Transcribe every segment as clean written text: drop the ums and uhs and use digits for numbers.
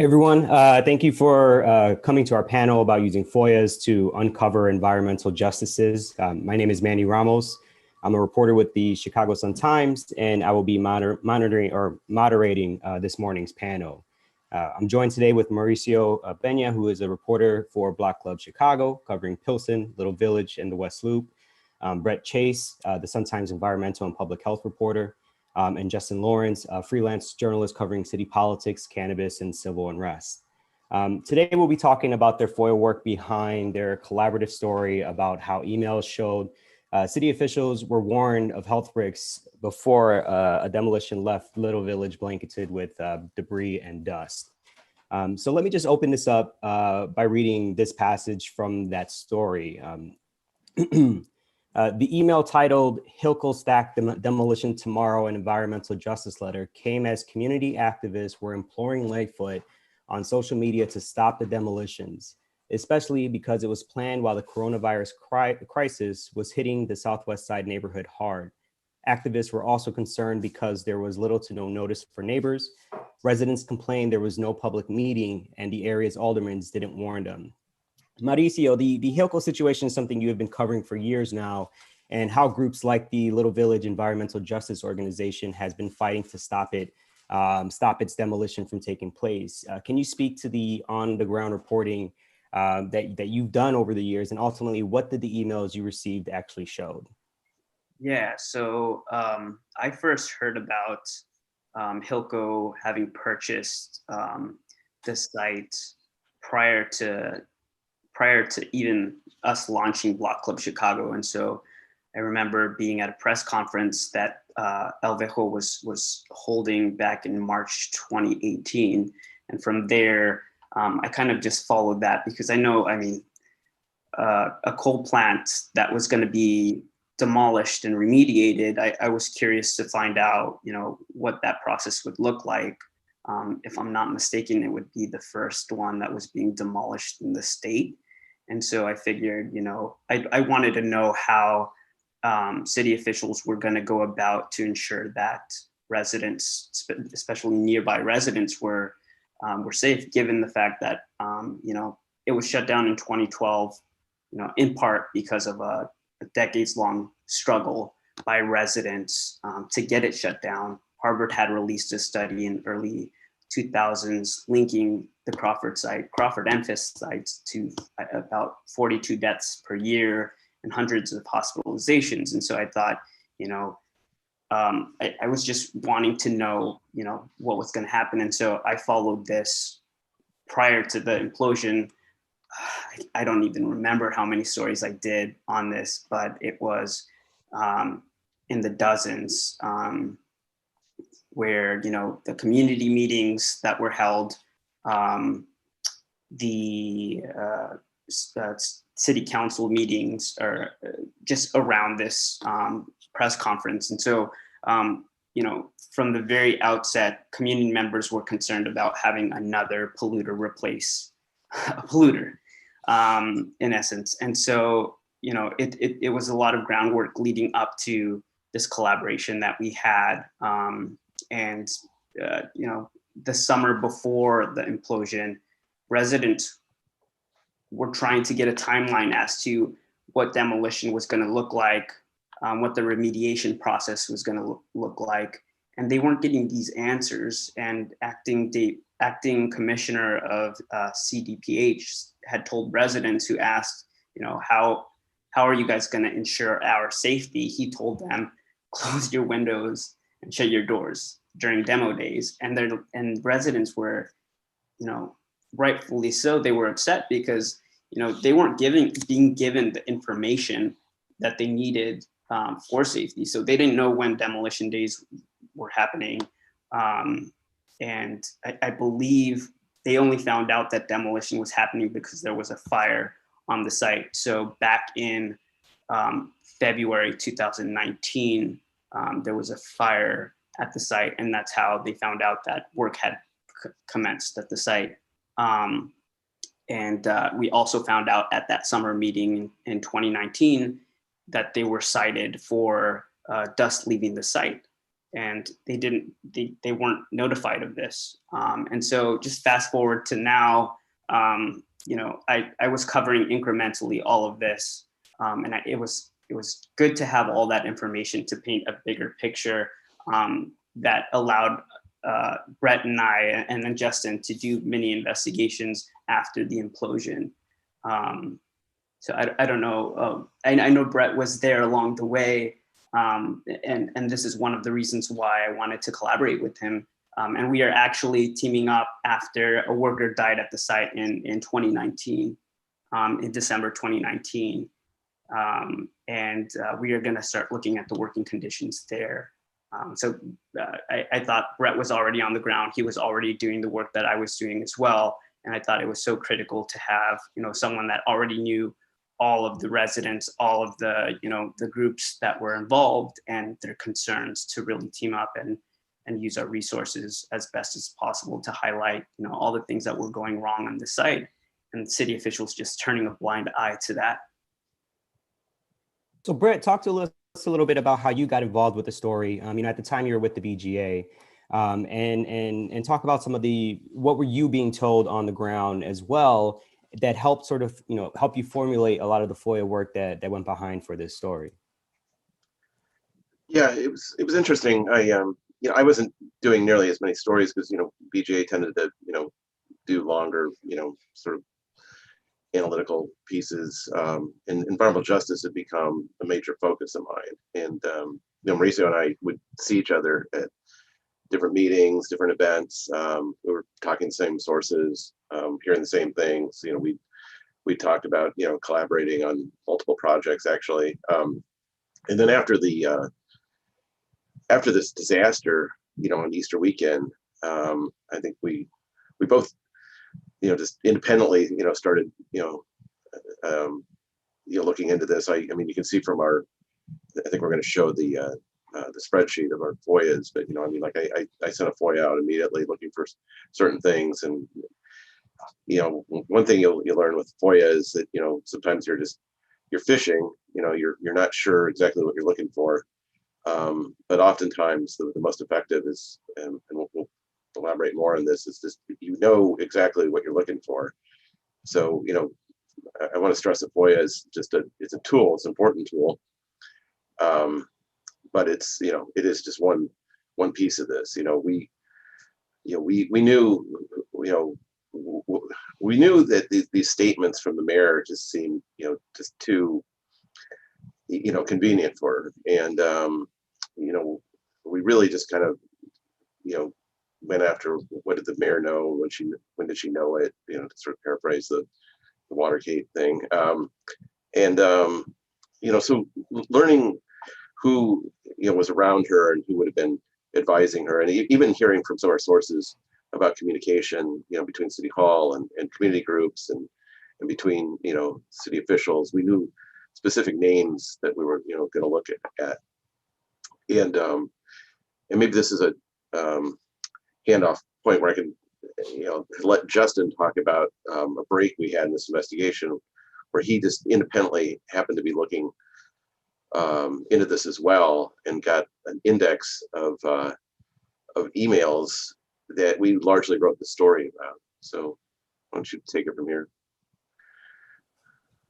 Everyone, thank you for coming to our panel about using FOIAs to uncover environmental justices. My name is Manny Ramos. I'm a reporter with the Chicago Sun-Times, and I will be moderating this morning's panel. I'm joined today with Mauricio Peña, who is a reporter for Block Club Chicago, covering Pilsen, Little Village, and the West Loop. Brett Chase, the Sun-Times environmental and public health reporter. And Justin Lawrence, a freelance journalist covering city politics, cannabis, and civil unrest. Today, we'll be talking about their FOIA work behind their collaborative story about how emails showed city officials were warned of health risks before a demolition left Little Village blanketed with debris and dust. So let me just open this up by reading this passage from that story. The email titled "Hilco Stack Demolition Tomorrow, an Environmental Justice Letter" came as community activists were imploring Lightfoot on social media to stop the demolitions, especially because it was planned while the coronavirus crisis was hitting the Southwest Side neighborhood hard. Activists were also concerned because there was little to no notice for neighbors. Residents complained there was no public meeting and the area's aldermen didn't warn them. Mauricio, the Hilco situation is something you have been covering for years now, and how groups like the Little Village Environmental Justice Organization has been fighting to stop its demolition from taking place. Can you speak to the on-the-ground reporting that you've done over the years, and ultimately what did the emails you received actually showed? Yeah, so I first heard about Hilco having purchased the site prior to even us launching Block Club Chicago. And so I remember being at a press conference that Elvejo was holding back in March 2018. And from there, I kind of just followed that because a coal plant that was going to be demolished and remediated, I was curious to find out, what that process would look like. If I'm not mistaken, it would be the first one that was being demolished in the state. And so I figured, I wanted to know how city officials were going to go about to ensure that residents, especially nearby residents, were safe, given the fact that, it was shut down in 2012, in part because of a decades-long struggle by residents to get it shut down. Harvard had released a study in early 2000s linking the Crawford and Fisk sites to about 42 deaths per year and hundreds of hospitalizations. And so I thought, I was just wanting to know, what was going to happen. And so I followed this prior to the implosion. I don't even remember how many stories I did on this, but it was in the dozens. Where the community meetings that were held, the city council meetings, or just around this press conference. And so, from the very outset, community members were concerned about having another polluter replace a polluter, in essence. And so, it was a lot of groundwork leading up to this collaboration that we had. And the summer before the implosion, residents were trying to get a timeline as to what demolition was going to look like, what the remediation process was going to look like. And they weren't getting these answers. And acting commissioner of CDPH had told residents who asked, how are you guys going to ensure our safety? He told them, close your windows and shut your doors during demo days. And residents were, rightfully so, they were upset because, they weren't being given the information that they needed for safety. So they didn't know when demolition days were happening. And I believe they only found out that demolition was happening because there was a fire on the site. So back in February 2019, there was a fire at the site, and that's how they found out that work had commenced at the site. And we also found out at that summer meeting in 2019 that they were cited for dust leaving the site. and they weren't notified of this. And so just fast forward to now, I was covering incrementally all of this, and it was good to have all that information to paint a bigger picture, that allowed Brett and I and then Justin to do mini investigations after the implosion. So I don't know. I know Brett was there along the way, and this is one of the reasons why I wanted to collaborate with him. And we are actually teaming up after a worker died at the site in 2019, in December 2019. And we are going to start looking at the working conditions there. I thought Brett was already on the ground. He was already doing the work that I was doing as well. And I thought it was so critical to have, someone that already knew all of the residents, all of the, the groups that were involved and their concerns, to really team up and use our resources as best as possible to highlight, all the things that were going wrong on the site, and city officials just turning a blind eye to that. So Brett, talk to us a little bit about how you got involved with the story. At the time you were with the BGA, and talk about some of what were you being told on the ground as well that helped sort of, help you formulate a lot of the FOIA work that went behind for this story. Yeah, it was interesting. I wasn't doing nearly as many stories because, BGA tended to, do longer, sort of analytical pieces. And environmental justice had become a major focus of mine. And, Mauricio and I would see each other at different meetings, different events. We were talking the same sources, hearing the same things. We talked about, collaborating on multiple projects actually. And then after this disaster, on Easter weekend, I think we both, just independently, started, looking into this. I mean, you can see from I think we're going to show the spreadsheet of our FOIAs, but I sent a FOIA out immediately looking for certain things, and one thing you'll learn with FOIA is that sometimes you're fishing, you're not sure exactly what you're looking for, but oftentimes the most effective is, and we'll elaborate more on this, is just exactly what you're looking for. So I want to stress that FOIA is just it's a tool, it's an important tool. But it's, it is just one piece of this. We knew, we knew that these statements from the mayor just seemed, just too, convenient for her. And, we really just kind of, went after, what did the mayor know? When did she know it? To sort of paraphrase the Watergate thing. So learning who was around her and who would have been advising her, and even hearing from some of our sources about communication, between City Hall and community groups and between city officials. We knew specific names that we were going to look at, and maybe this is a handoff point where I can let Justin talk about a break we had in this investigation where he just independently happened to be looking into this as well, and got an index of emails that we largely wrote the story about. So why don't you take it from here?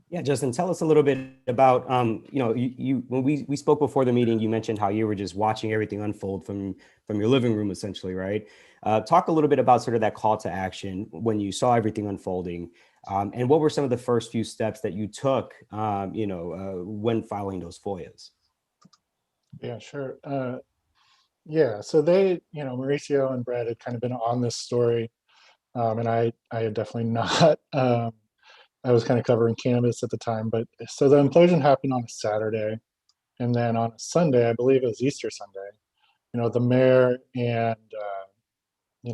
Yeah, Justin, tell us a little bit about, you when we spoke before the meeting, you mentioned how you were just watching everything unfold from your living room, essentially, right? Talk a little bit about sort of that call to action when you saw everything unfolding, and what were some of the first few steps that you took, when filing those FOIAs? Yeah, sure. Yeah, so they, Mauricio and Brad had kind of been on this story, and I had definitely not. I was kind of covering cannabis at the time, but so the implosion happened on a Saturday, and then on a Sunday, I believe it was Easter Sunday, the mayor and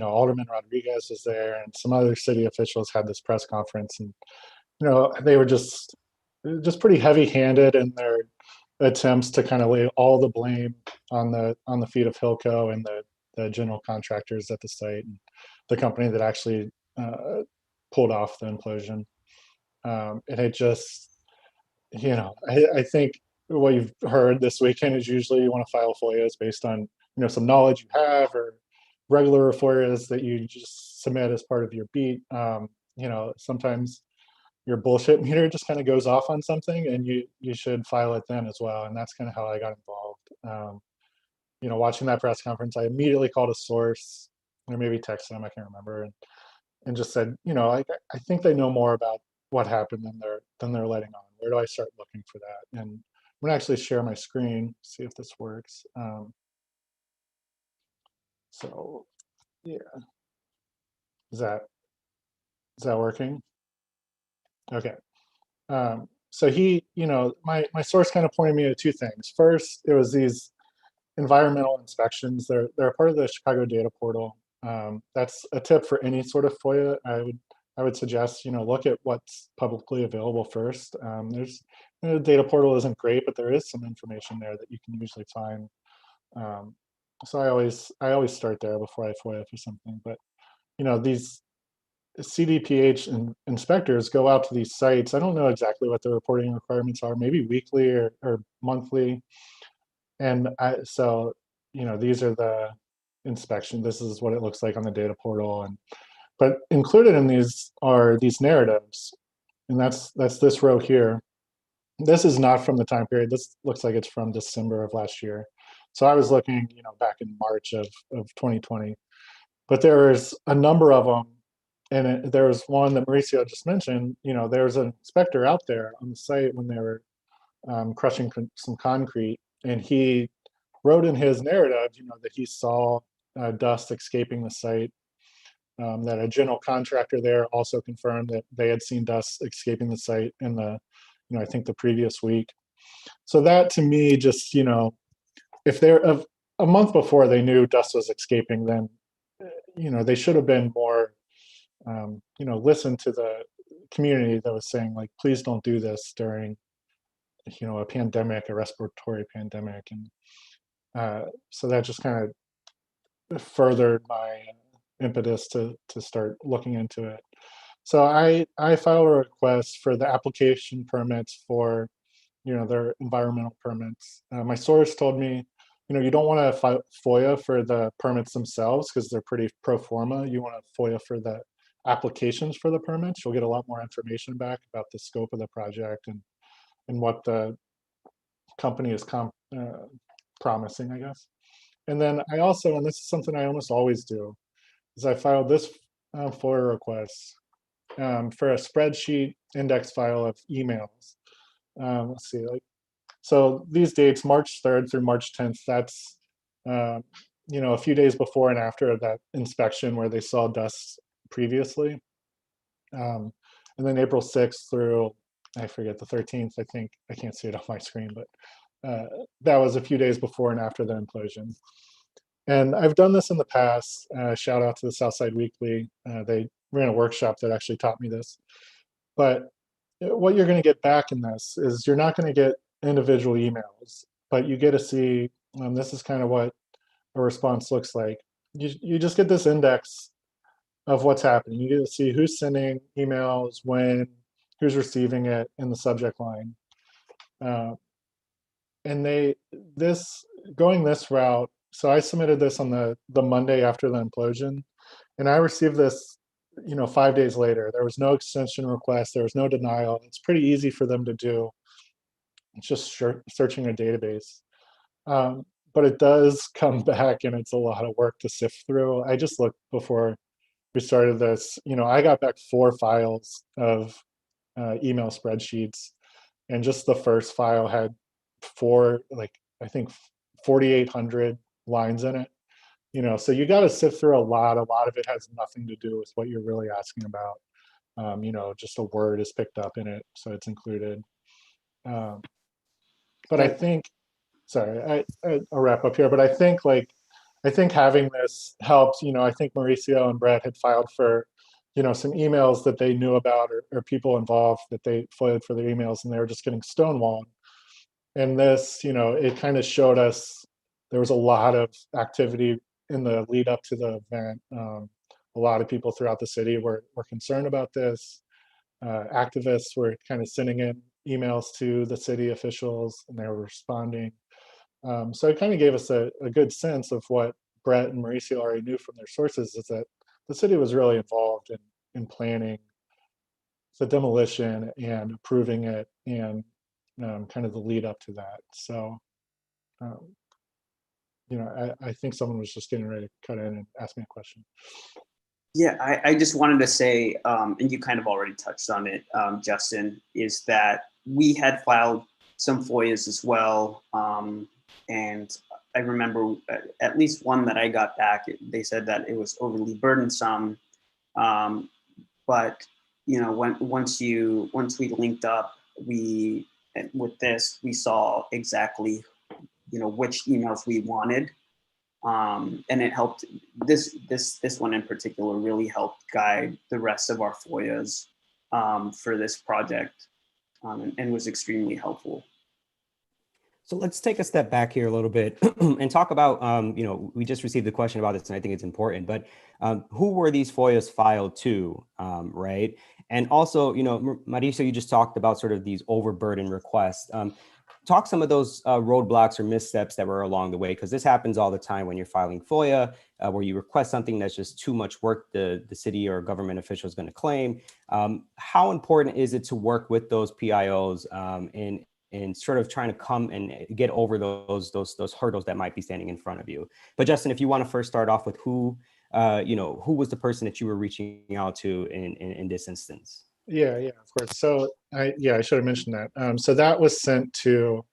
Alderman Rodriguez was there, and some other city officials had this press conference, and they were just pretty heavy-handed in their attempts to kind of lay all the blame on the feet of Hilco and the general contractors at the site, and the company that actually pulled off the implosion. And it just, I think what you've heard this weekend is usually you want to file FOIAs based on some knowledge you have, or regular FOIAs that you just submit as part of your beat. Sometimes your bullshit meter just kind of goes off on something, and you should file it then as well. And that's kind of how I got involved. Watching that press conference, I immediately called a source, or maybe texted them, I can't remember, and just said, I think they know more about what happened than they're letting on. Where do I start looking for that? And I'm gonna actually share my screen, see if this works. So yeah, is that working? Okay. So my source kind of pointed me to two things. First, it was these environmental inspections. They're a part of the Chicago data portal. That's a tip for any sort of FOIA. I would suggest, look at what's publicly available first. The data portal isn't great, but there is some information there that you can usually find. So I always start there before I FOIA for something. But these CDPH inspectors go out to these sites. I don't know exactly what the reporting requirements are, maybe weekly or monthly. And these are the inspection. This is what it looks like on the data portal. But included in these are these narratives. And that's this row here. This is not from the time period. This looks like it's from December of last year. So I was looking, back in March of 2020. But there's a number of them. And there was one that Mauricio just mentioned. There's an inspector out there on the site when they were crushing some concrete. And he wrote in his narrative, that he saw dust escaping the site. That a general contractor there also confirmed that they had seen dust escaping the site in I think the previous week. So that to me, just, if they're a month before they knew dust was escaping, then, they should have been more, listen to the community that was saying, like, please don't do this during, a pandemic, a respiratory pandemic. And so that just kind of furthered my impetus to start looking into it. So I filed a request for the application permits for, their environmental permits. My source told me, you don't want to FOIA for the permits themselves because they're pretty pro forma. You want to FOIA for the applications for the permits. You'll get a lot more information back about the scope of the project and what the company is promising, I guess. And then I also, and this is something I almost always do, is I filed this FOIA request for a spreadsheet index file of emails. Let's see, so these dates, March 3rd through March 10th, that's, a few days before and after that inspection where they saw dust previously. And then April 6th through, I forget, the 13th, I think, I can't see it on my screen, but that was a few days before and after the implosion. And I've done this in the past. Shout out to the Southside Weekly. They ran a workshop that actually taught me this. But what you're going to get back in this is you're not going to get individual emails, but you get to see, this is kind of what a response looks like. You just get this index of what's happening. You get to see who's sending emails, when, who's receiving it in the subject line. And going this route, so I submitted this on the Monday after the implosion, and I received this, 5 days later. There was no extension request. There was no denial. It's pretty easy for them to do. It's just searching a database. But it does come back, and it's a lot of work to sift through. I just looked before we started this. I got back 4 files of email spreadsheets, and just the first file had I think 4,800 lines in it. So you got to sift through a lot of it has nothing to do with what you're really asking about. Just a word is picked up in it, so it's included. But I think, sorry, I'll wrap up here, but I think having this helps. I think Mauricio and Brett had filed for, some emails that they knew about, or people involved that they FOIA'd for their emails, and they were just getting stonewalled. And this, it kind of showed us there was a lot of activity in the lead up to the event. A lot of people throughout the city were concerned about this. Activists were kind of sending in emails to the city officials, and they were responding. So it kind of gave us a good sense of what Brett and Mauricio already knew from their sources, is that the city was really involved in planning the demolition and approving it, and kind of the lead up to that. So, um, I think someone was just getting ready to cut in and ask me a question. Yeah, I just wanted to say, and you kind of already touched on it, Justin, is that we had filed some FOIAs as well. And I remember at least one that I got back, they said that it was overly burdensome. But once we linked up, with this, we saw exactly which emails we wanted. And it helped, this one in particular really helped guide the rest of our FOIAs for this project, and was extremely helpful. So let's take a step back here a little bit and talk about, we just received a question about this, and I think it's important, but who were these FOIAs filed to, right? And also, Mauricio, you just talked about sort of these overburden requests. Talk some of those roadblocks or missteps that were along the way, because this happens all the time when you're filing FOIA, where you request something that's just too much work the city or government official is going to claim. How important is it to work with those PIOs and sort of trying to come and get over those hurdles that might be standing in front of you? But Justin, if you want to first start off with who was the person that you were reaching out to in this instance? Yeah, of course. So I should have mentioned that. So that was sent to,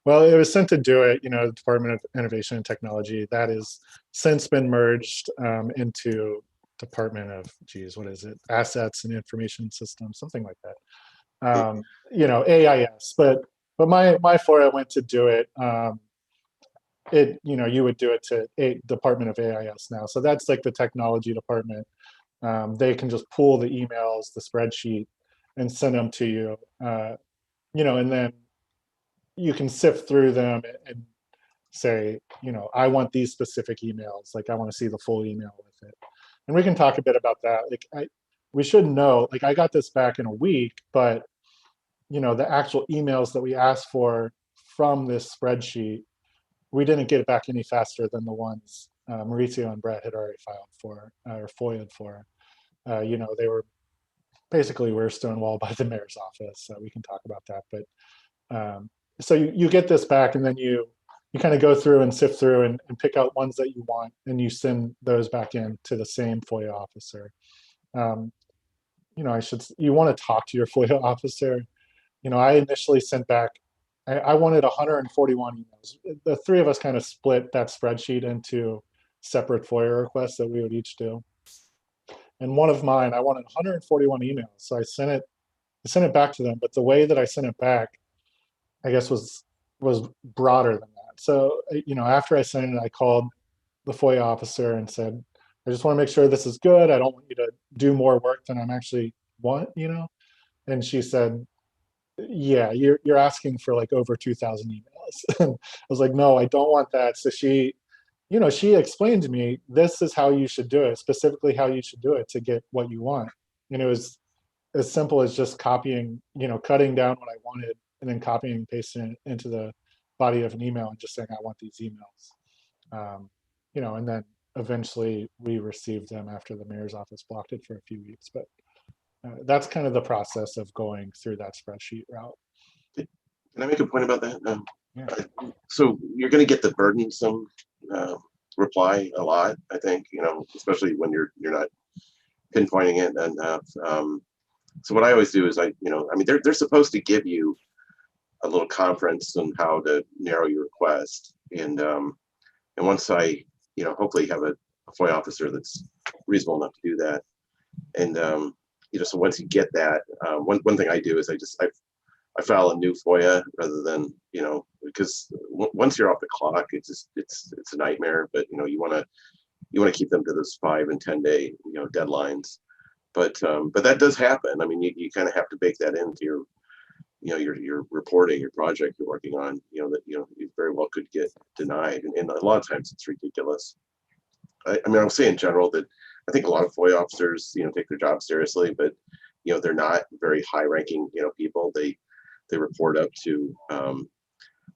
it was sent to DOIT, the Department of Innovation and Technology. That has since been merged into Department of, Assets and Information Systems, something like that. AIS. But my FOIA went to DOIT. You would do it to Department of AIS now. So that's like the technology department. They can just pull the emails, the spreadsheet, and send them to you, and then you can sift through them and say, I want these specific emails, like I want to see the full email with it. And we can talk a bit about that. We should know, I got this back in a week, but the actual emails that we asked for from this spreadsheet, we didn't get it back any faster than the ones Mauricio and Brett had already filed for, or FOIA'd for. They were basically, we're stonewalled by the mayor's office, so we can talk about that. But so you get this back, and then you kind of go through and sift through and pick out ones that you want, and you send those back in to the same FOIA officer. You want to talk to your FOIA officer. I initially sent back, I wanted 141 emails. The three of us kind of split that spreadsheet into separate FOIA requests that we would each do. And one of mine, I wanted 141 emails. So I sent it back to them. But the way that I sent it back, I guess, was broader than that. So, after I sent it, I called the FOIA officer and said, I just want to make sure this is good. I don't want you to do more work than I'm actually want, And she said, yeah, you're asking for like over 2,000 emails. And I was like, no, I don't want that. So she explained to me, this is how you should do it, specifically how you should do it to get what you want. And it was as simple as just copying, cutting down what I wanted and then copying and pasting it into the body of an email and just saying, I want these emails. And then eventually we received them after the mayor's office blocked it for a few weeks. But that's kind of the process of going through that spreadsheet route. Can I make a point about that? Yeah. So you're going to get the burdensome reply a lot, I think, especially when you're not pinpointing it enough. So what I always do is they're supposed to give you a little conference on how to narrow your request, and once I hopefully have a FOIA officer that's reasonable enough to do that, and so once you get that, one thing I do is I file a new FOIA rather than, because once you're off the clock, it's a nightmare. But you want to keep them to those 5 and 10 day deadlines. But that does happen. I mean, you kind of have to bake that into your reporting, your project you're working on. That you very well could get denied, and a lot of times it's ridiculous. I'll say in general that I think a lot of FOIA officers take their job seriously, but they're not very high ranking people. They report up to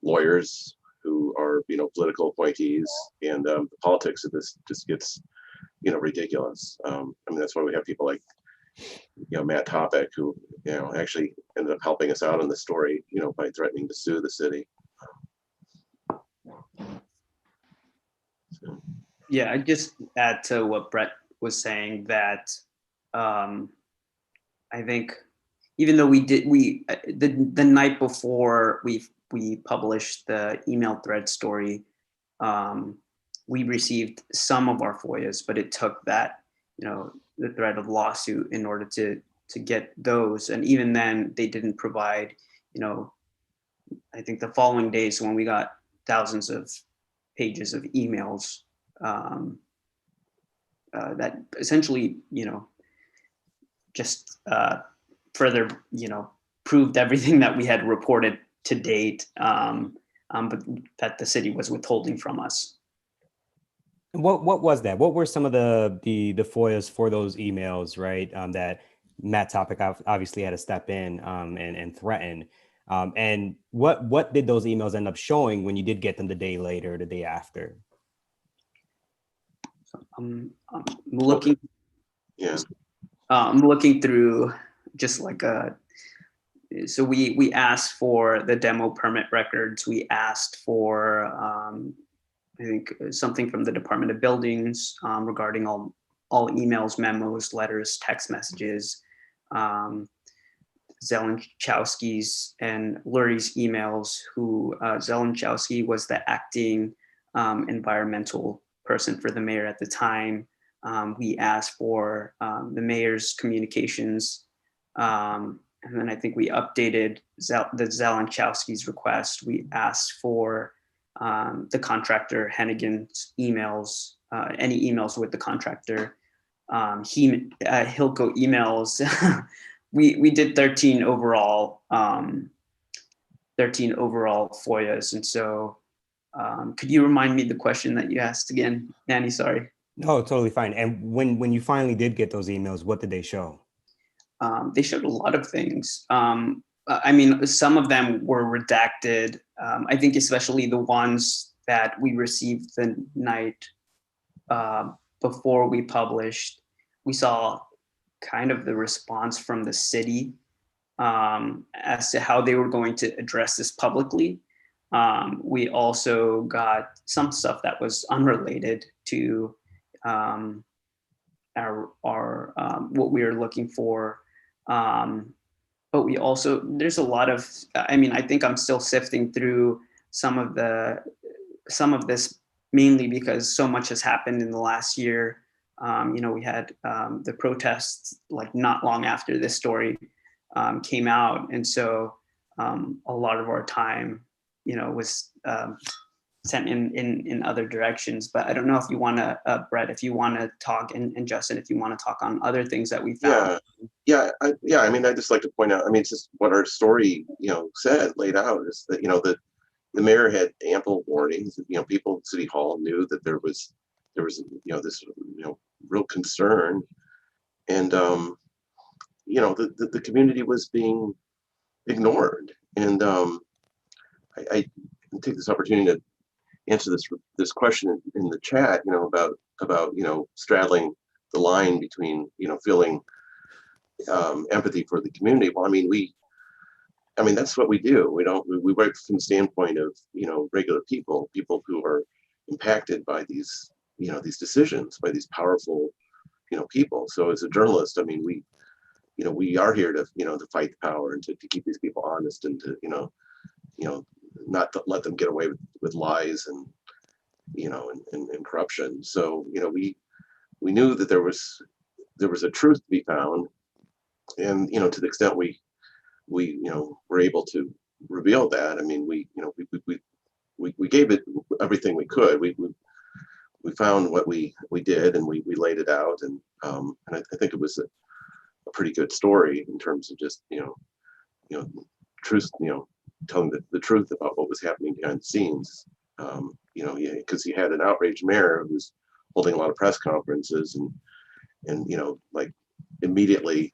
lawyers who are, political appointees, and the politics of this just gets, ridiculous. I mean, that's why we have people like, Matt Topic, who, actually ended up helping us out on the story, by threatening to sue the city. So. Yeah, I just add to what Brett was saying that I think even though the night before we published the email thread story, we received some of our FOIAs, but it took that, the threat of lawsuit in order to get those. And even then they didn't provide, I think the following days when we got thousands of pages of emails that essentially, just further, proved everything that we had reported to date, but that the city was withholding from us. What was that? What were some of the FOIAs for those emails, right? That Matt Topic obviously had to step in and threaten. And what did those emails end up showing when you did get them the day later, the day after? I'm looking. Yeah. I'm looking through just like so we asked for the demo permit records. We asked for I think something from the Department of Buildings regarding all emails, memos, letters, text messages, Zelenchowski's and Lurie's emails, who Zelenchowski was the acting environmental person for the mayor at the time. We asked for the mayor's communications. And then I think we updated the Zelenchowski's request. We asked for the contractor Hennigan's emails, any emails with the contractor. Hilco emails. we did 13 overall FOIAs. And so could you remind me the question that you asked again, Danny? Sorry. No, totally fine. And when you finally did get those emails, what did they show? They showed a lot of things. I mean, some of them were redacted. I think especially the ones that we received the night before we published, we saw kind of the response from the city as to how they were going to address this publicly. We also got some stuff that was unrelated to our what we were looking for. But we also, there's a lot of, I mean, I think I'm still sifting through some of this, mainly because so much has happened in the last year. We had the protests like not long after this story came out. And so a lot of our time, was sent in other directions. But I don't know if you want to, Brett, if you want to talk, and Justin, if you want to talk on other things that we found. I mean, I just like to point out, I mean, it's just what our story, laid out is that, the mayor had ample warnings. People at City Hall knew that there was, this, real concern. And, the community was being ignored. And I take this opportunity to answer this question in the chat, about straddling the line between, feeling empathy for the community. Well, I mean, that's what we do. We work from the standpoint of, regular people who are impacted by these, these decisions, by these powerful, people. So as a journalist, I mean, we are here to, to fight the power and to keep these people honest and to, not to let them get away with lies and, and corruption. So, we knew that there was a truth to be found. And, to the extent we were able to reveal that, I mean, we gave it everything we could. We found what we did, and we laid it out. And I think it was a pretty good story in terms of just, truth, telling the truth about what was happening behind the scenes. Because he had an outraged mayor who was holding a lot of press conferences and like immediately,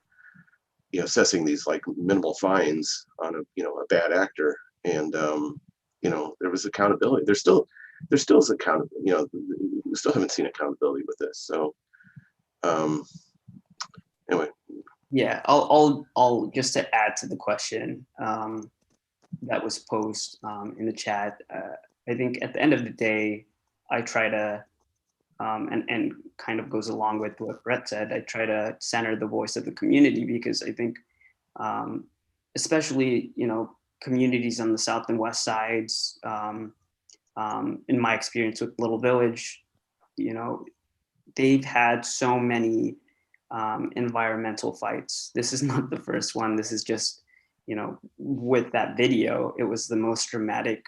assessing these like minimal fines on a bad actor. And there was accountability. There still is accountability. We still haven't seen accountability with this. So anyway. Yeah, I'll just to add to the question that was posed in the chat. I think at the end of the day, I try to, and kind of goes along with what Brett said, I try to center the voice of the community, because I think, especially, communities on the south and west sides, in my experience with Little Village, they've had so many environmental fights. This is not the first one. This is just, with that video, it was the most dramatic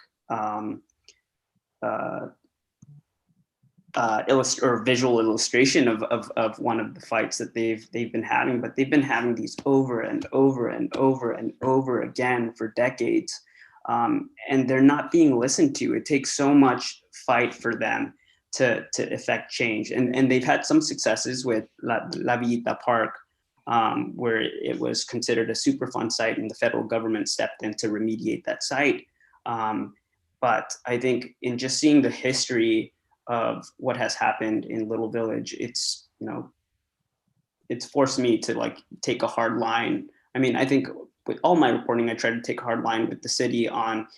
visual illustration of one of the fights that they've been having. But they've been having these over and over and over and over again for decades, and they're not being listened to. It takes so much fight for them to effect change, and they've had some successes with La Villita Park, where it was considered a Superfund site, and the federal government stepped in to remediate that site. But I think in just seeing the history of what has happened in Little Village, it's forced me to take a hard line. I mean, I think with all my reporting, I try to take a hard line with the city on,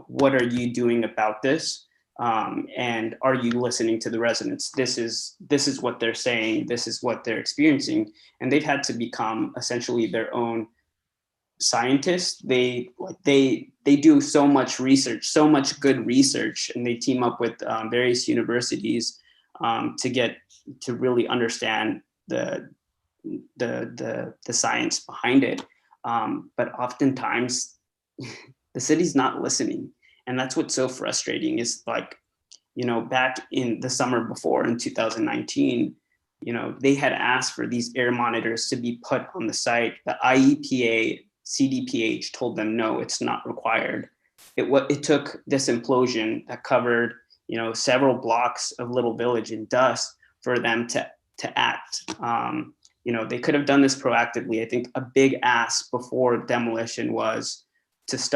what are you doing about this? And are you listening to the residents? This is what they're saying. This is what they're experiencing. And they've had to become essentially their own scientists. They do so much research, so much good research, and they team up with various universities to really understand the science behind it. But oftentimes the city's not listening. And that's what's so frustrating is back in the summer before in 2019, they had asked for these air monitors to be put on the site. The IEPA, CDPH told them, no, it's not required. It took this implosion that covered, several blocks of Little Village in dust for them to act. They could have done this proactively. I think a big ask before demolition was this is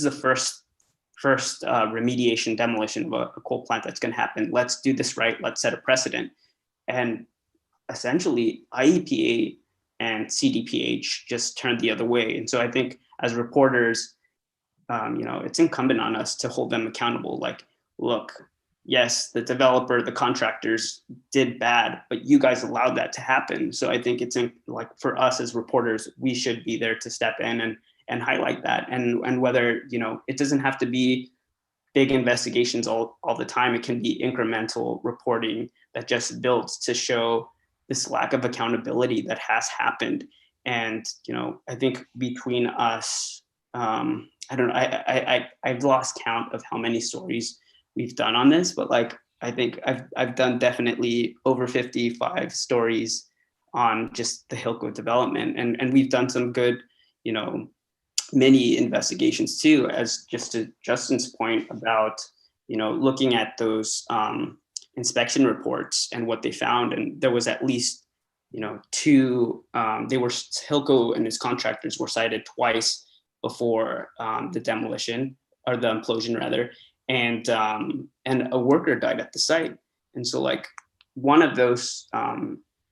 the first remediation demolition of a coal plant that's going to happen. Let's do this right. Let's set a precedent. And essentially IEPA and CDPH just turned the other way. And so I think as reporters, it's incumbent on us to hold them accountable. Look, yes, the developer, the contractors did bad, but you guys allowed that to happen. So I think it's for us as reporters, we should be there to step in and highlight that. And whether, it doesn't have to be big investigations all the time. It can be incremental reporting that just builds to show this lack of accountability that has happened. And, I think between us, I don't know, I've lost count of how many stories we've done on this, but I think I've done definitely over 55 stories on just the Hillco development, and we've done some good, mini investigations too, as just to Justin's point about, looking at those inspection reports and what they found, and there was at least, two, Hillco and his contractors were cited twice before the demolition, or the implosion rather. And a worker died at the site. And so one of those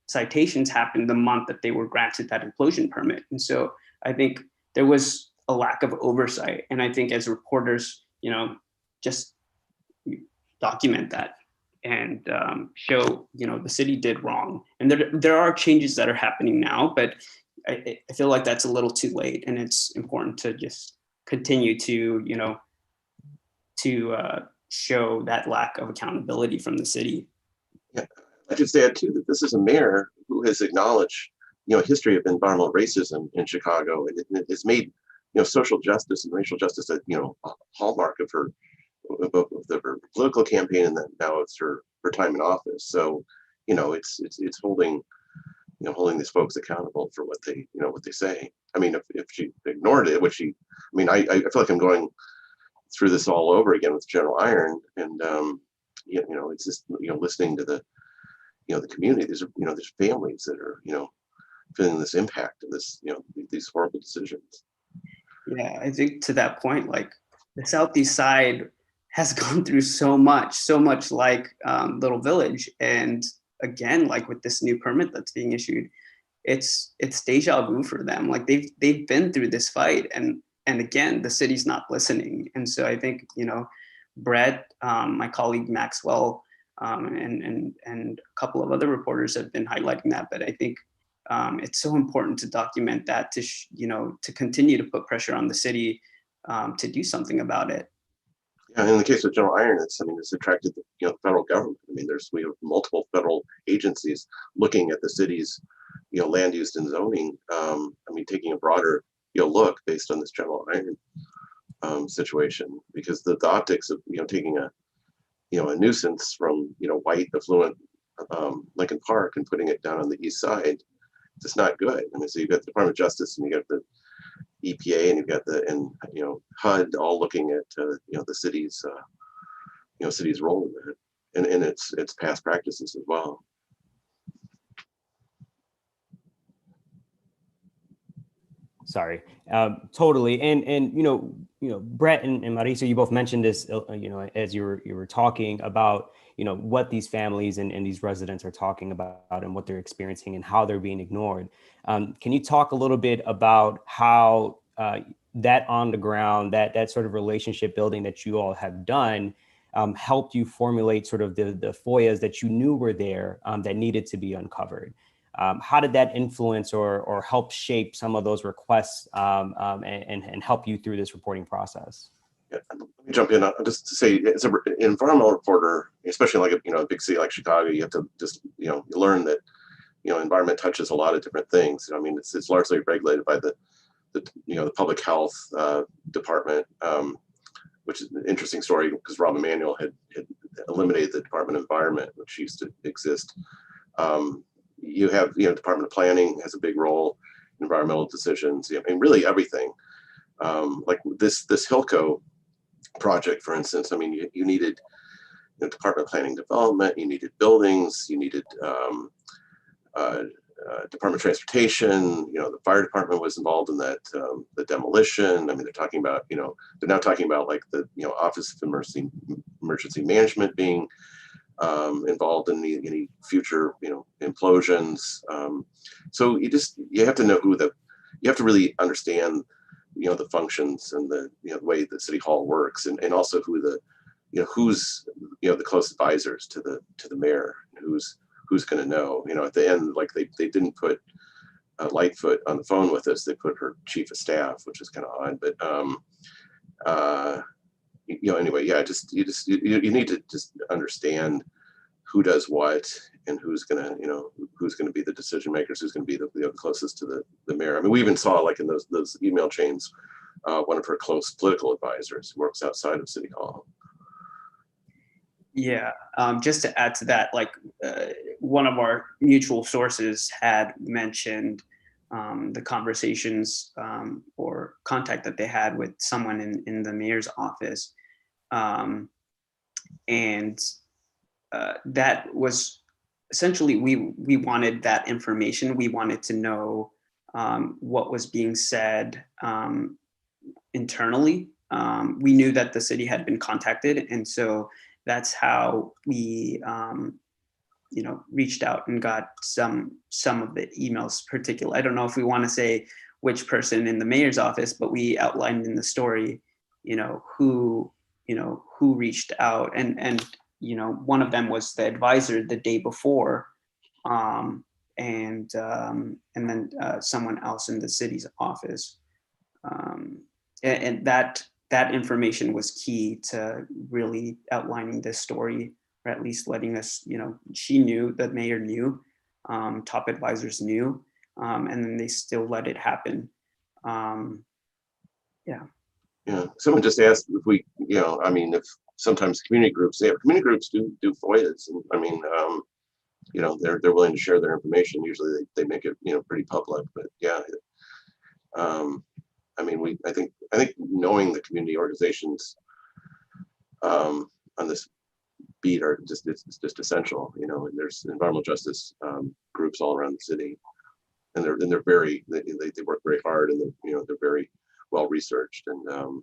citations happened the month that they were granted that implosion permit. And so I think there was a lack of oversight. And I think as reporters, just document that and show, the city did wrong. And there are changes that are happening now, but I feel like that's a little too late. And it's important to just continue to, show that lack of accountability from the city. Yeah, I should say too that this is a mayor who has acknowledged, a history of environmental racism in Chicago, and it has made, social justice and racial justice a hallmark of her political campaign, and then now it's her time in office. So, it's holding these folks accountable for what they say. I mean, if she ignored it, I feel like I'm going through this all over again with General Iron, and it's just listening to the the community. There's families that are feeling this impact of this these horrible decisions. Yeah, I think to that point, like the Southeast side has gone through so much like Little Village. And again, like with this new permit that's being issued, it's deja vu for them. Like they've been through this fight, and again, the city's not listening. And so I think, you know, Brett, my colleague Maxwell, and a couple of other reporters have been highlighting that. But I think it's so important to document that, to you know, to continue to put pressure on the city to do something about it. Yeah, in the case of General Iron, it's attracted the, you know, federal government. I mean, we have multiple federal agencies looking at the city's, you know, land use and zoning. I mean, taking a broader, you know, look based on this General Iron situation, because the optics of, you know, taking a, you know, a nuisance from, you know, white affluent Lincoln Park and putting it down on the east side, it's not good. I mean, so you've got the Department of Justice and you got the EPA and you've got you know, HUD all looking at you know, the city's you know, city's role in that, and its past practices as well. Sorry, totally. And you know, Brett and Marisa, you both mentioned this, you know, as you were talking about, you know, what these families and these residents are talking about and what they're experiencing and how they're being ignored. Can you talk a little bit about how that on the ground, that sort of relationship building that you all have done helped you formulate sort of the FOIAs that you knew were there that needed to be uncovered? How did that influence or help shape some of those requests and help you through this reporting process? Yeah, let me jump in just to say, as an environmental reporter, especially like a big city like Chicago, you have to just, you learn that, environment touches a lot of different things. I mean, it's largely regulated by the public health department, which is an interesting story because Rahm Emanuel had eliminated the Department of Environment, which used to exist. You have, Department of Planning has a big role in environmental decisions. I mean, really everything. Like this Hilco project, for instance. I mean, you needed Department of Planning Development, you needed buildings, you needed Department of Transportation. The fire department was involved in that, the demolition. I mean, they're talking about, they're now talking about like the Office of Emergency Management being involved in any future implosions. So you have to know you have to really understand the functions and the way the city hall works, and also who who's the close advisors to the mayor, who's going to know. At the end, like they didn't put Lightfoot on the phone with us. They put her chief of staff, which is kind of odd. But anyway, yeah, you need to just understand who does what and who's gonna be the decision makers, who's gonna be the closest to the mayor. I mean, we even saw like in those email chains, one of her close political advisors who works outside of City Hall. Yeah, just to add to that, like one of our mutual sources had mentioned the conversations or contact that they had with someone in the mayor's office. And that was essentially, we wanted that information. We wanted to know what was being said internally. We knew that the city had been contacted, and so that's how we reached out and got some of the emails. Particular, I don't know if we want to say which person in the mayor's office, but we outlined in the story who reached out, and one of them was the advisor the day before, and then someone else in the city's office, and that information was key to really outlining this story, or at least letting us, she knew, the mayor knew, top advisors knew, and then they still let it happen. Yeah. Yeah. Someone just asked if we, if sometimes community groups do FOIAs. And I mean, they're willing to share their information. Usually they make it, pretty public, but yeah. I mean, I think knowing the community organizations on this beat it's just essential, and there's environmental justice groups all around the city, and they work very hard, and they're very well researched, and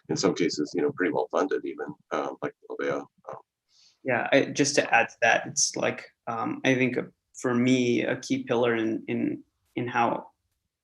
in some cases, pretty well funded, even like FOIA. Yeah, just to add to that, it's like I think for me a key pillar in how,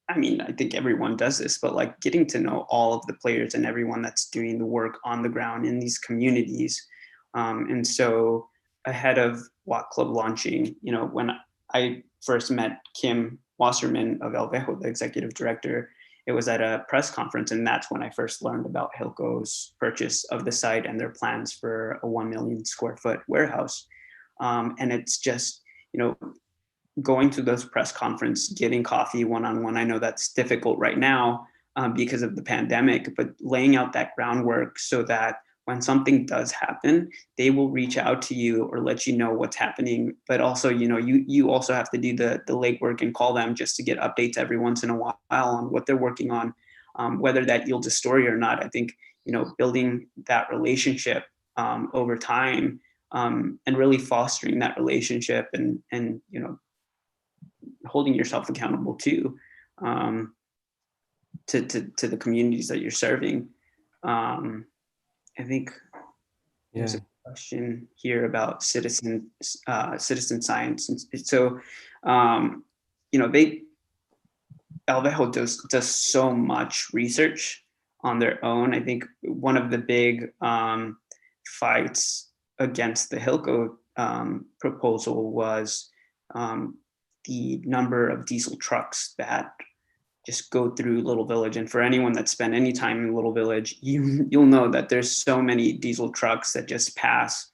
I mean, I think everyone does this, but like getting to know all of the players and everyone that's doing the work on the ground in these communities. And so ahead of Walk Club launching, when I first met Kim Wasserman of El Vejo, the executive director, it was at a press conference. And that's when I first learned about Hilco's purchase of the site and their plans for a 1 million square foot warehouse. And it's just, going to those press conference, getting coffee one-on-one. I know that's difficult right now because of the pandemic, but laying out that groundwork so that when something does happen, they will reach out to you or let you know what's happening. But also, you also have to do the legwork and call them just to get updates every once in a while on what they're working on, whether that yields a story or not. I think, building that relationship over time and really fostering that relationship and holding yourself accountable too, to the communities that you're serving. I think there's a question here about citizen science, and so El Vejo does so much research on their own. I think one of the big fights against the Hilco proposal was the number of diesel trucks that just go through Little Village. And for anyone that's spent any time in Little Village, you'll know that there's so many diesel trucks that just pass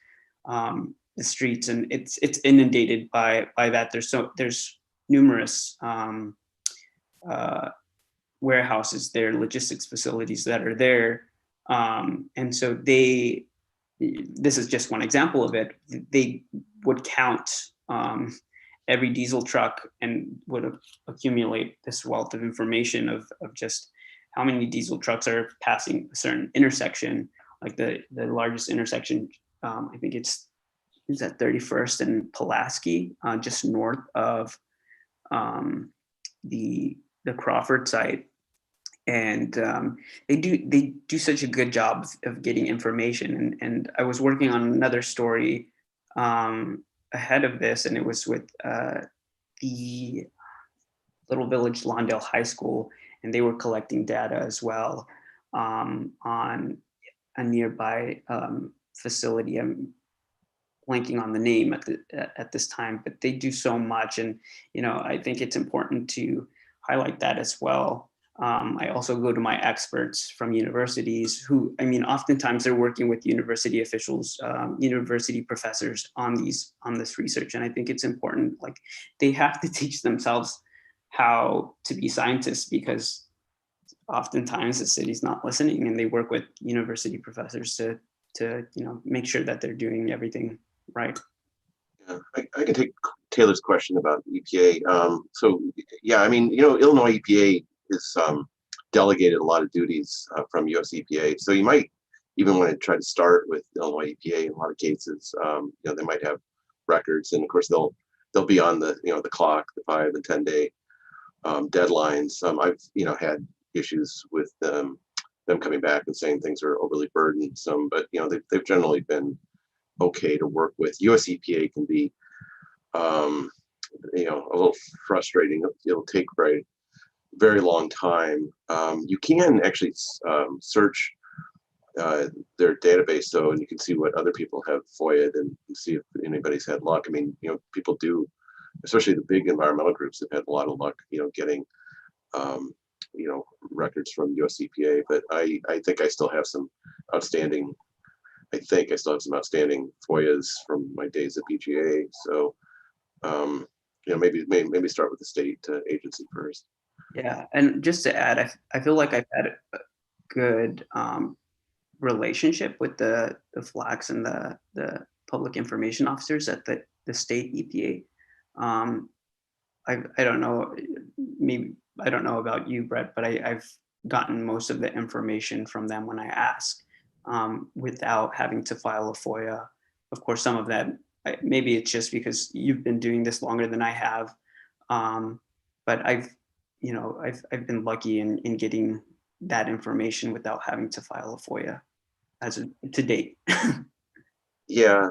the streets, and it's inundated by that. There's numerous warehouses there, logistics facilities that are there, and so this is just one example of it. They would count every diesel truck and would accumulate this wealth of information of just how many diesel trucks are passing a certain intersection, like the largest intersection. I think is at 31st and Pulaski, just north of the Crawford site. And they do such a good job of getting information. And I was working on another story ahead of this, and it was with the Little Village Lawndale High School, and they were collecting data as well on a nearby facility. I'm blanking on the name at this time, but they do so much, and I think it's important to highlight that as well. I also go to my experts from universities who, oftentimes they're working with university officials, university professors on this research. And I think it's important, like they have to teach themselves how to be scientists, because oftentimes the city's not listening, and they work with university professors to make sure that they're doing everything right. Yeah, I can take Taylor's question about EPA. So yeah, Illinois EPA is delegated a lot of duties from US EPA. So you might even want to try to start with Illinois EPA in a lot of cases. They might have records, and of course they'll be on the the clock, the 5 and 10 day deadlines. I've had issues with them coming back and saying things are overly burdensome, but they've generally been okay to work with. US EPA can be a little frustrating. It'll take very long time. You can actually search their database, though, and you can see what other people have FOIA'd and see if anybody's had luck. People do, especially the big environmental groups, have had a lot of luck, getting records from US EPA. But I think I still have some outstanding. I think I still have some outstanding FOIAs from my days at BGA. So maybe start with the state agency first. Yeah, and just to add, I feel like I've had a good relationship with the FLACs and the public information officers at the state EPA. I don't know, maybe I don't know about you, Brett, but I've gotten most of the information from them when I ask, without having to file a FOIA. Of course, some of that, maybe it's just because you've been doing this longer than I have, but I've been lucky in getting that information without having to file a FOIA to date. Yeah,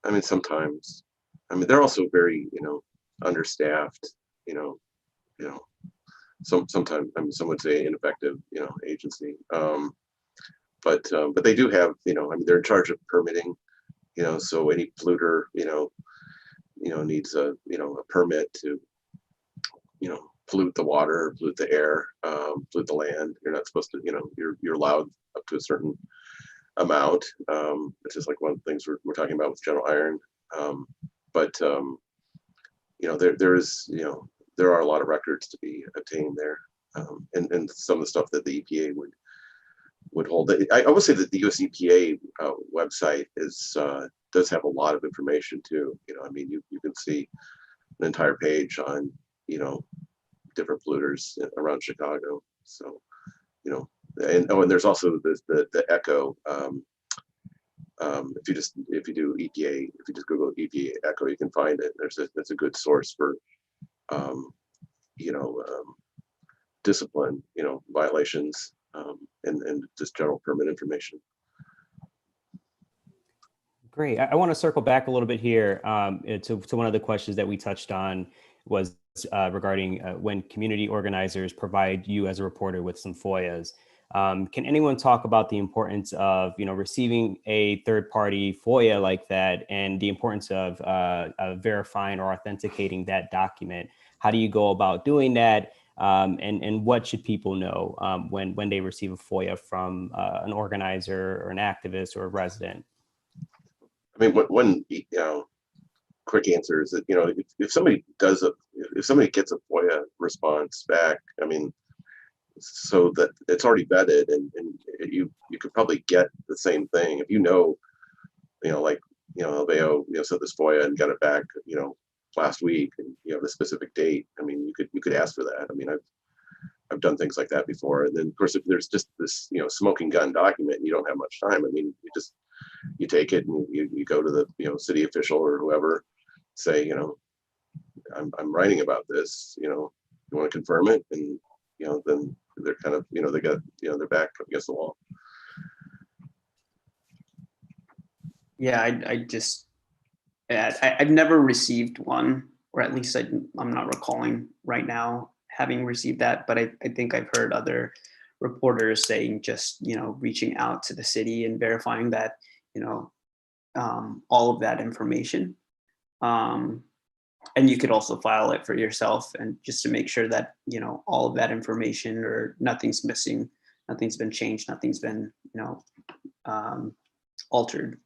I mean, sometimes. I mean, they're also very, understaffed. You know, you know. Sometimes, I mean, some would say ineffective, agency. But they do have, I mean, they're in charge of permitting. So any polluter, needs a permit to, pollute the water, pollute the air, pollute the land. You're not supposed to, you're allowed up to a certain amount, which is like one of the things we're talking about with general iron. But there are a lot of records to be obtained there, and some of the stuff that the EPA would hold. I would say that the US EPA website does have a lot of information too. I mean, you can see an entire page on different polluters around Chicago. So and there's also the ECHO. If you do EPA, if you just Google EPA ECHO, you can find it. That's a good source for discipline, violations, and just general permit information. Great. I want to circle back a little bit here to one of the questions that we touched on was regarding when community organizers provide you as a reporter with some FOIAs. Can anyone talk about the importance of receiving a third-party FOIA like that and the importance of verifying or authenticating that document? How do you go about doing that? And what should people know when they receive a FOIA from an organizer or an activist or a resident? I mean, one quick answer is that if somebody gets a FOIA response back, I mean, so that it's already vetted, and you could probably get the same thing if like Alveo sent this FOIA and got it back last week, and the specific date. I mean, you could ask for that. I mean, I've done things like that before. And then of course, if there's just this smoking gun document and you don't have much time, I mean, you take it and you go to the city official or whoever, say I'm writing about this, you want to confirm it, and then they're kind of they got their back up against the wall. Yeah, I've never received one, or at least I'm not recalling right now having received that, but I think I've heard other reporters saying just reaching out to the city and verifying that all of that information, and you could also file it for yourself, and just to make sure that all of that information, or nothing's missing, nothing's been changed, nothing's been altered.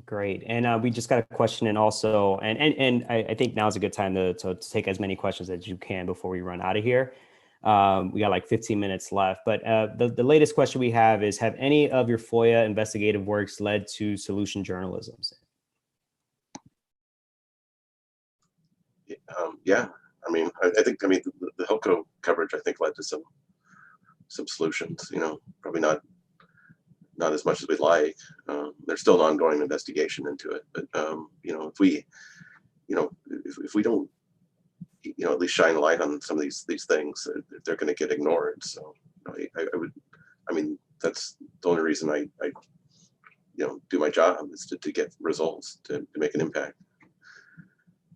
Great. And we just got a question in also, and I think now is a good time to take as many questions as you can before we run out of here. We got like 15 minutes left, but the latest question we have is, have any of your FOIA investigative works led to solution journalism? Yeah, I mean, I think the Hilco coverage, I think, led to some solutions, probably not as much as we'd like. There's still an ongoing investigation into it, but if we don't at least shine a light on some of these things, they're going to get ignored. So I mean that's the only reason I do my job, is to get results, to make an impact.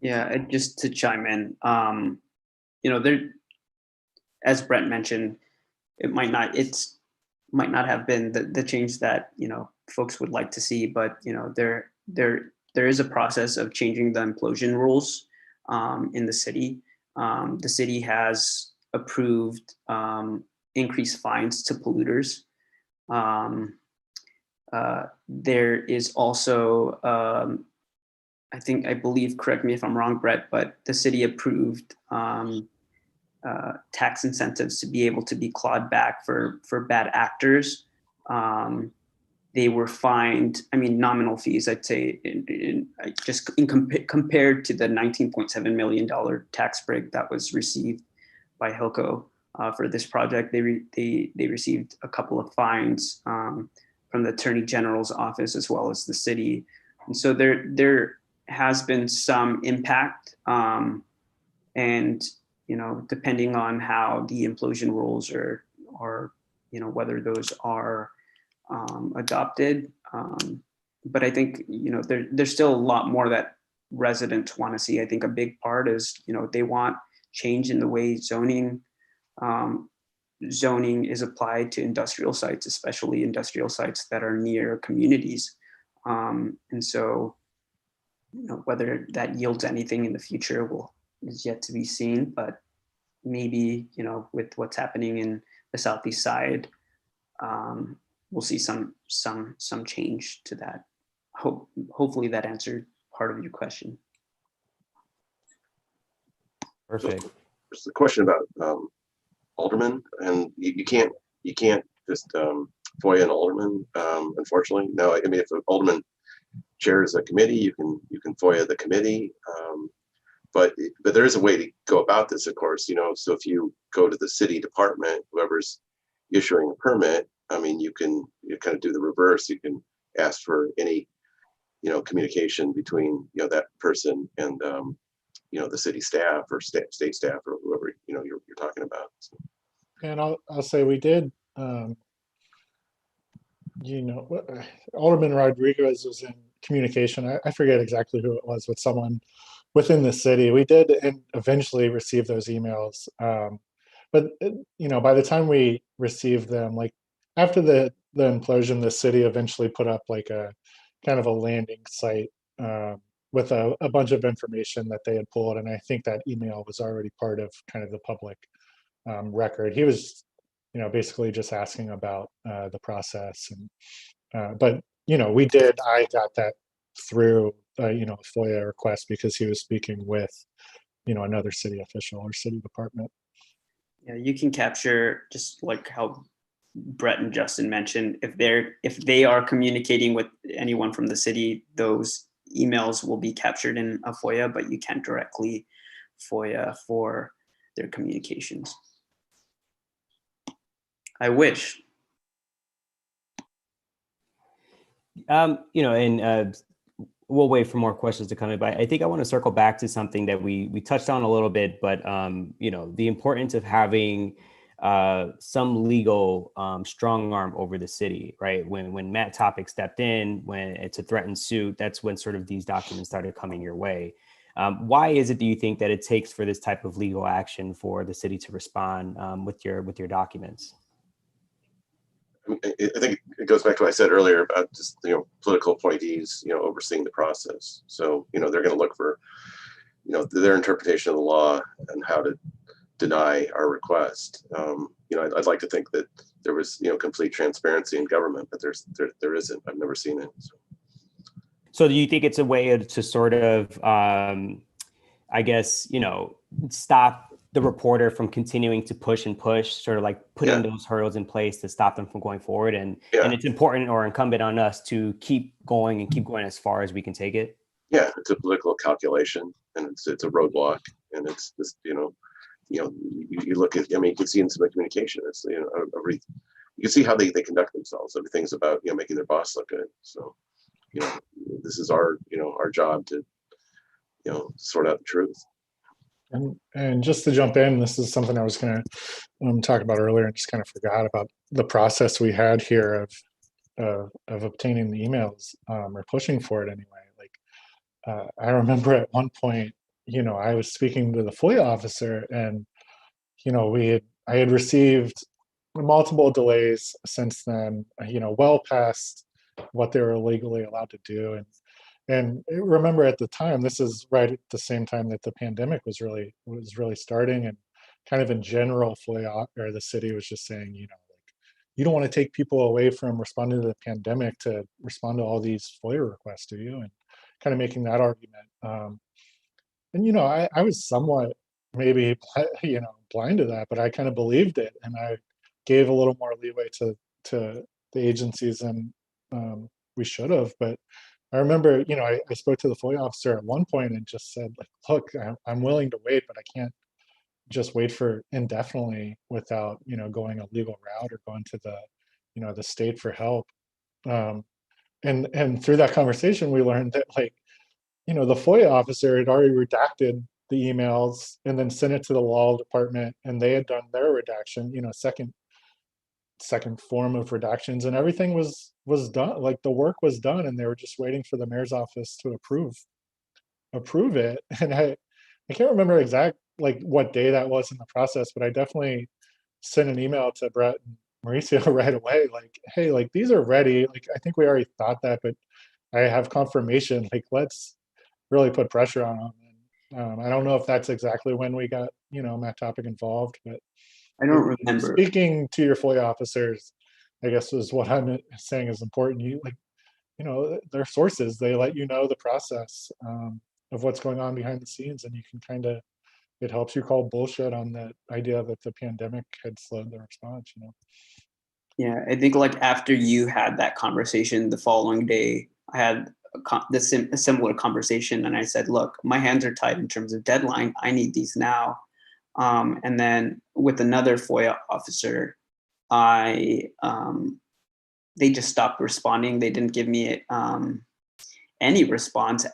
Yeah, and just to chime in, there, as Brent mentioned, it might not have been the change that folks would like to see, but there is a process of changing the implosion rules in the city. The city has approved increased fines to polluters. There is also I believe, correct me if I'm wrong, Brett, but the city approved tax incentives to be able to be clawed back for bad actors. They were fined, nominal fees, I'd say, compared to the $19.7 million tax break that was received by Hilco for this project. They received a couple of fines from the Attorney General's office as well as the city. And so there has been some impact. And depending on how the implosion rules or whether those are adopted. But I think, there's still a lot more that residents want to see. I think a big part is, they want change in the way zoning is applied to industrial sites, especially industrial sites that are near communities. And so, whether that yields anything in the future is yet to be seen, but maybe, with what's happening in the Southeast side, we'll see some change to that. Hopefully that answered part of your question. Perfect. There's a question about aldermen, and you can't just FOIA an alderman, unfortunately. No, I mean, if an alderman chairs a committee, you can FOIA the committee, but there is a way to go about this, of course. So if you go to the city department, whoever's issuing a permit, I mean, you kind of do the reverse. You can ask for any communication between that person and the city staff or state staff or whoever you're talking about. So. And I'll say we did. Alderman Rodriguez was in communication. I forget exactly who it was, with someone within the city. We did and eventually receive those emails, but by the time we received them, like after the implosion, the city eventually put up like a kind of a landing site with a bunch of information that they had pulled, and I think that email was already part of kind of the public record. He was basically just asking about the process, and but I got that through FOIA request because he was speaking with another city official or city department. Yeah, you can capture, just like how Brett and Justin mentioned, if they are communicating with anyone from the city, those emails will be captured in a FOIA, but you can't directly FOIA for their communications. I wish. We'll wait for more questions to come in, but I think I want to circle back to something that we touched on a little bit, but the importance of having some legal strong arm over the city, right? When Matt Topic stepped in, when it's a threatened suit, that's when sort of these documents started coming your way. Why is it, do you think, that it takes for this type of legal action for the city to respond with your documents? I think it goes back to what I said earlier about just political appointees overseeing the process. So they're going to look for their interpretation of the law and how to deny our request. I'd like to think that there was complete transparency in government, but there isn't. I've never seen it. So do you think it's a way to sort of I guess stop the reporter from continuing to push, sort of like putting those hurdles in place to stop them from going forward? And it's important or incumbent on us to keep going as far as we can take it. Yeah, it's a political calculation, and it's a roadblock, and it's just you look at, you can see in some of the communication, it's you can see how they conduct themselves. Everything's about making their boss look good. So this is our job to sort out the truth. And just to jump in, this is something I was going to talk about earlier and just kind of forgot about the process we had here of obtaining the emails or pushing for it anyway. Like I remember at one point, I was speaking to the FOIA officer, and I had received multiple delays since then, well past what they were legally allowed to do. And remember at the time, this is right at the same time that the pandemic was really starting, and kind of in general, FOIA or the city was just saying, like, you don't want to take people away from responding to the pandemic to respond to all these FOIA requests, do you? And kind of making that argument. And I was somewhat maybe blind to that, but I kind of believed it, and I gave a little more leeway to the agencies than we should have. But I remember, I spoke to the FOIA officer at one point and just said, like, look, I'm willing to wait, but I can't just wait for indefinitely without, going a legal route or going to the state for help. And through that conversation, we learned that, like, the FOIA officer had already redacted the emails and then sent it to the law department, and they had done their redaction, second form of redactions, and everything was done. Like the work was done, and they were just waiting for the mayor's office to approve it. And I can't remember exact like what day that was in the process, but I definitely sent an email to Brett and Mauricio right away, like, hey, like these are ready. Like I think we already thought that, but I have confirmation. Like let's really put pressure on them. And, I don't know if that's exactly when we got Matt Topic involved, but I don't remember. speaking to your FOIA officers, I guess is what I'm saying is important. Their sources, they let you know the process of what's going on behind the scenes, and you can it helps you call bullshit on the idea that the pandemic had slowed the response. Yeah, I think like after you had that conversation the following day, I had a similar conversation, and I said, look, my hands are tied in terms of deadline. I need these now. And then with another FOIA officer, they just stopped responding. They didn't give me any response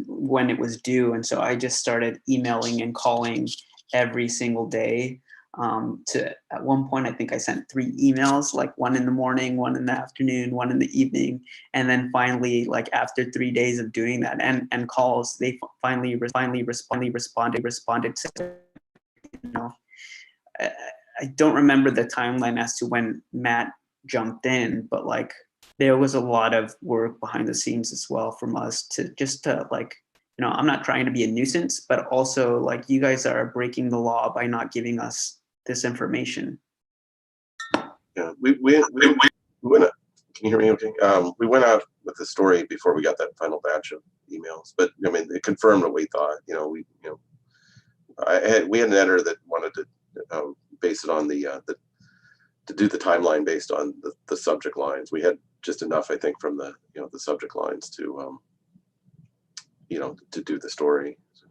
when it was due. And so I just started emailing and calling every single day. At one point, I think I sent 3 emails, like one in the morning, one in the afternoon, one in the evening. And then finally, like after 3 days of doing that and calls, they finally responded to, I don't remember the timeline as to when Matt jumped in, but like there was a lot of work behind the scenes as well from us to I'm not trying to be a nuisance, but also like you guys are breaking the law by not giving us this information. Yeah, we went out, can you hear me okay? We went out with the story before we got that final batch of emails, but I mean, it confirmed what we thought. We had an editor that wanted to base it on to do the timeline based on the subject lines. We had just enough, I think, from the subject lines to do the story. So.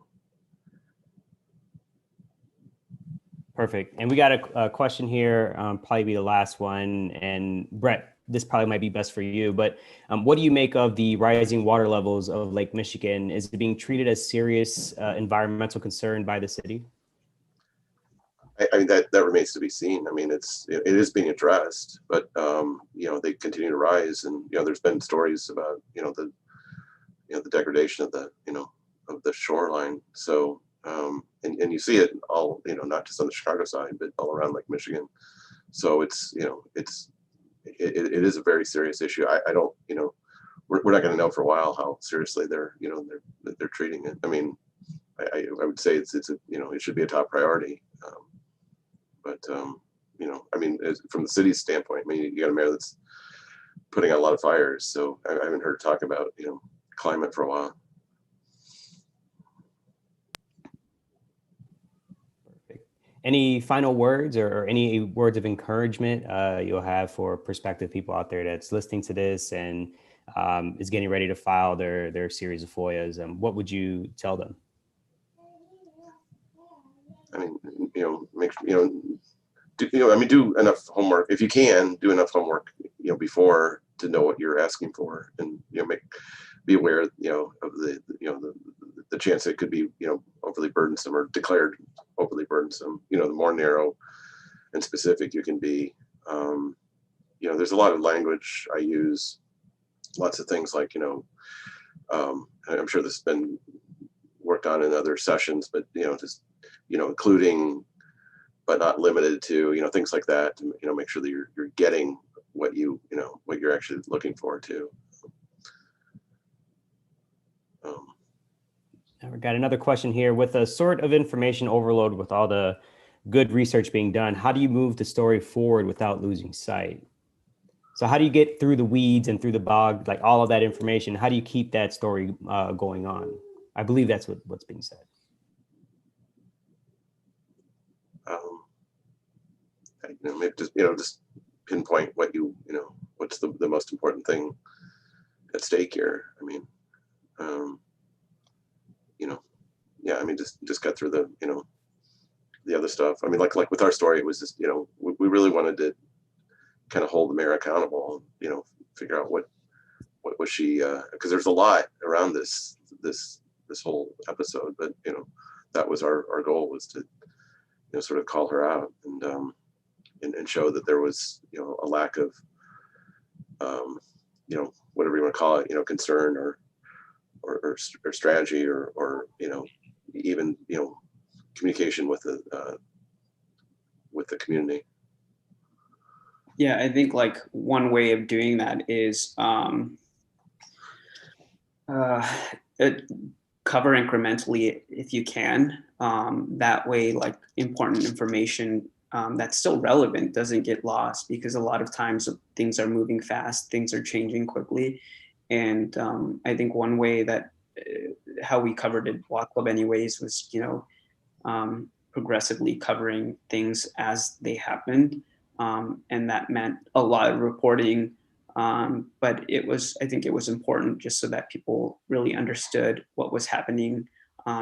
Perfect. And we got a question here, probably be the last one. And Brett, this probably might be best for you, but what do you make of the rising water levels of Lake Michigan? Is it being treated as serious environmental concern by the city? I mean, that remains to be seen. I mean, it is being addressed, but they continue to rise, and there's been stories about the degradation of the shoreline. So and you see it all, not just on the Chicago side, but all around Lake Michigan. So it is a very serious issue. I don't, we're not going to know for a while how seriously they're treating it. I mean, I would say it should be a top priority. But I mean, from the city's standpoint, I mean, you got a mayor that's putting out a lot of fires. So I haven't heard talk about climate for a while. Perfect. Any final words or any words of encouragement you'll have for prospective people out there that's listening to this and is getting ready to file their series of FOIAs? What would you tell them? I mean, do enough homework. If you can, do enough homework, before to know what you're asking for, and be aware, of the chance it could be, overly burdensome or declared overly burdensome. The more narrow and specific you can be. There's a lot of language I use, lots of things like, I'm sure this has been worked on in other sessions, but just including but not limited to, things like that, to make sure that you're getting what what you're actually looking for too. I've got another question here. With a sort of information overload, with all the good research being done, how do you move the story forward without losing sight? So how do you get through the weeds and through the bog, like all of that information? How do you keep that story going on? I believe that's what's being said. Maybe just pinpoint what what's the most important thing at stake here. I mean, I mean, just cut through the other stuff. I mean, like with our story, it was just, we really wanted to kind of hold the mayor accountable, figure out what was she, because there's a lot around this whole episode, but that was our goal, was to, sort of call her out and show that there was, a lack of, whatever you want to call it, concern or strategy or even, communication with the community. Yeah, I think like one way of doing that is cover incrementally if you can. That way, like important information that's still relevant doesn't get lost, because a lot of times things are moving fast, things are changing quickly. And I think one way that how we covered it, Block Club anyways, was, progressively covering things as they happened. And that meant a lot of reporting. But I think it was important just so that people really understood what was happening.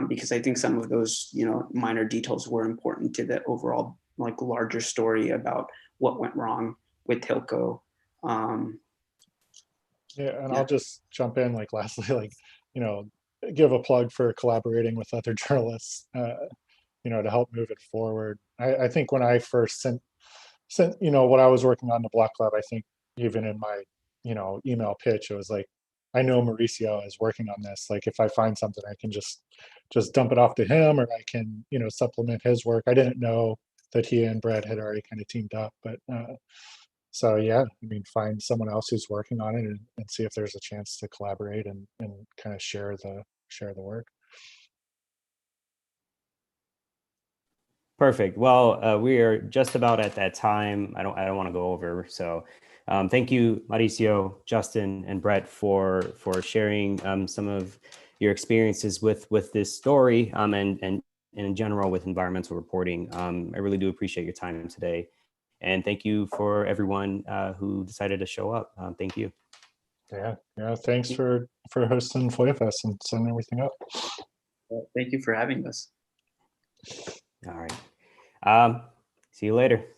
Because I think some of those, minor details were important to the overall, like, larger story about what went wrong with Hilco. Yeah, and I'll just jump in, like, lastly, like, give a plug for collaborating with other journalists, to help move it forward. I think when I first sent, what I was working on the Block Club, I think even in my, email pitch, it was like, I know Mauricio is working on this. Like, if I find something, I can just dump it off to him, or I can, supplement his work. I didn't know that he and Brad had already kind of teamed up, but so yeah, I mean, find someone else who's working on it and see if there's a chance to collaborate and kind of share the work. Perfect. Well, we are just about at that time. I don't want to go over. So thank you, Mauricio, Justin, and Brett for sharing some of your experiences with this story and in general with environmental reporting. I really do appreciate your time today. And thank you for everyone who decided to show up. Thank you. Yeah. Thanks for hosting FOIA Fest and setting everything up. Thank you for having us. All right. See you later.